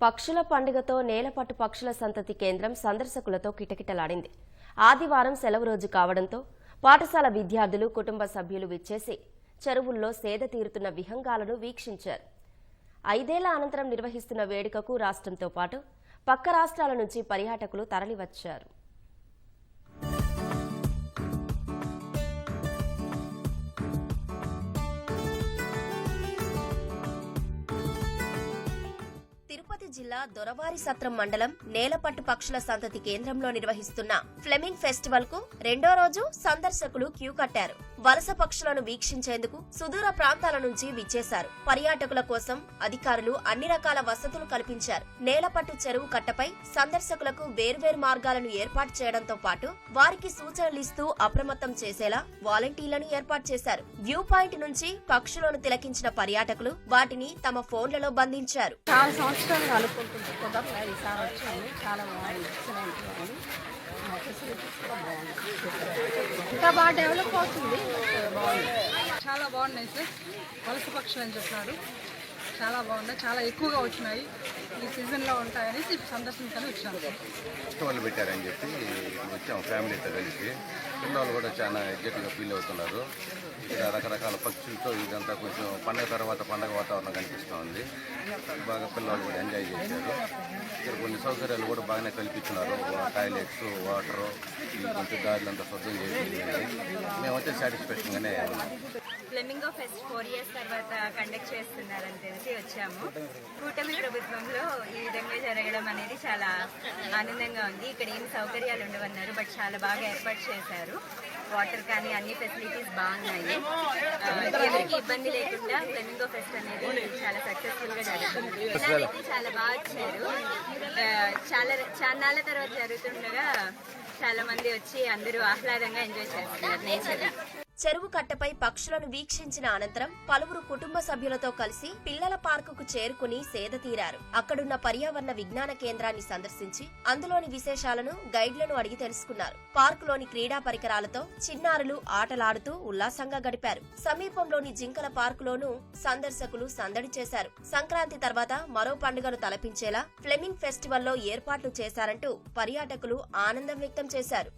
పక్షుల పండుగతో నేలపట్టు పక్షుల సంతతి కేంద్రం సందర్శకులతో కిటకిటలాడింది. ఆదివారం సెలవు రోజు కావడంతో పాఠశాల విద్యార్థులు, కుటుంబ సభ్యులు విచ్చేసి చెరువుల్లో సేద తీరుతున్న విహంగాలను వీక్షించారు. 5 ఏళ్ల అనంతరం నిర్వహిస్తున్న వేడుకకు రాష్ట్రంతో పాటు పక్క రాష్ట్రాల నుంచి పర్యాటకులు తరలివచ్చారు. తిరుపతి జిల్లా దొరవారి సత్రం మండలం నేలపట్టు పక్షుల సంతతి కేంద్రంలో నిర్వహిస్తున్న ఫ్లెమింగ్ ఫెస్టివల్ కు 2వ రోజు సందర్శకులు క్యూ కట్టారు. వలస పక్షులను వీక్షించేందుకు సుదూర ప్రాంతాల నుంచి విచ్చేశారు. పర్యాటకుల కోసం అధికారులు అన్ని రకాల వసతులు కల్పించారు. నేలపట్టు చెరువు కట్టపై సందర్శకులకు వేర్వేరు మార్గాలను ఏర్పాటు చేయడంతో పాటు వారికి సూచనలిస్తూ అప్రమత్తం చేసేలా వాలంటీర్లను ఏర్పాటు చేశారు. వ్యూ పాయింట్ నుంచి పక్షులను తిలకించిన పర్యాటకులు వాటిని తమ ఫోన్లలో బంధించారు. ఇంకా బాగా డెవలప్ అవుతుంది. చాలా బాగున్నాయి సార్. వలస పక్షులు అని చెప్పారు, చాలా బాగున్నాయి, చాలా ఎక్కువగా వచ్చినాయి. ఈ సీజన్లో ఉంటాయని సందర్శించాలని వచ్చాను. వాళ్ళు పెట్టారని చెప్పి వచ్చాము ఫ్యామిలీతో కలిసి. పిల్లలు కూడా చాలా ఎగ్జైట్గా ఫీల్ అవుతున్నారు. ఇక్కడ రకరకాల పక్షులతో ఇదంతా కొంచెం పండగ తర్వాత పండగ వాతావరణం కనిపిస్తూ ఉంది. బాగా పిల్లలు కూడా ఎంజాయ్ చేశారు. ఇక్కడ కొన్ని సౌకర్యాలు కూడా బాగానే కల్పించున్నారు. టాయిలెట్స్, వాటరు, కొంచెం దారులంతా శుద్ధం చేసి మేమైతే సాటిస్ఫాక్షన్గానే ఉన్నాం. ఫ్లెమింగో ఫెస్ట్ 4 years తర్వాత కండక్ట్ చేస్తున్నారని తెలిసి వచ్చాము. కూటమి ప్రభుత్వంలో ఈ విధంగా జరగడం అనేది చాలా ఆనందంగా ఉంది. ఇక్కడ ఏం సౌకర్యాలు ఉండవన్నారు, బట్ చాలా బాగా ఏర్పాటు చేశారు. వాటర్ కానీ అన్ని ఫెసిలిటీస్ బాగున్నాయి. ఎవరికి ఇబ్బంది లేకుండా ఫ్లెమింగో ఫెస్ట్ అనేది చాలా సక్సెస్ఫుల్ గా జరుగుతుంది. పిల్లలైతే చాలా బాగా వచ్చారు. చాలా తర్వాత జరుగుతుండగా చాలా మంది వచ్చి అందరూ ఆహ్లాదంగా ఎంజాయ్ చేస్తున్నారు నేచర్. చెరువు కట్టపై పక్షులను వీక్షించిన అనంతరం పలువురు కుటుంబ సభ్యులతో కలిసి పిల్లల పార్కుకు చేరుకుని సేద తీరారు. అక్కడున్న పర్యావరణ విజ్ఞాన కేంద్రాన్ని సందర్శించి అందులోని విశేషాలను గైడ్లను అడిగి తెలుసుకున్నారు. పార్కులోని క్రీడా పరికరాలతో చిన్నారులు ఆటలాడుతూ ఉల్లాసంగా గడిపారు. సమీపంలోని జింకల పార్కులోనూ సందర్శకులు సందడి చేశారు. సంక్రాంతి తర్వాత మరో పండుగను తలపించేలా ఫ్లెమింగ్ ఫెస్టివల్లో ఏర్పాట్లు చేశారంటూ పర్యాటకులు ఆనందం వ్యక్తం చేశారు.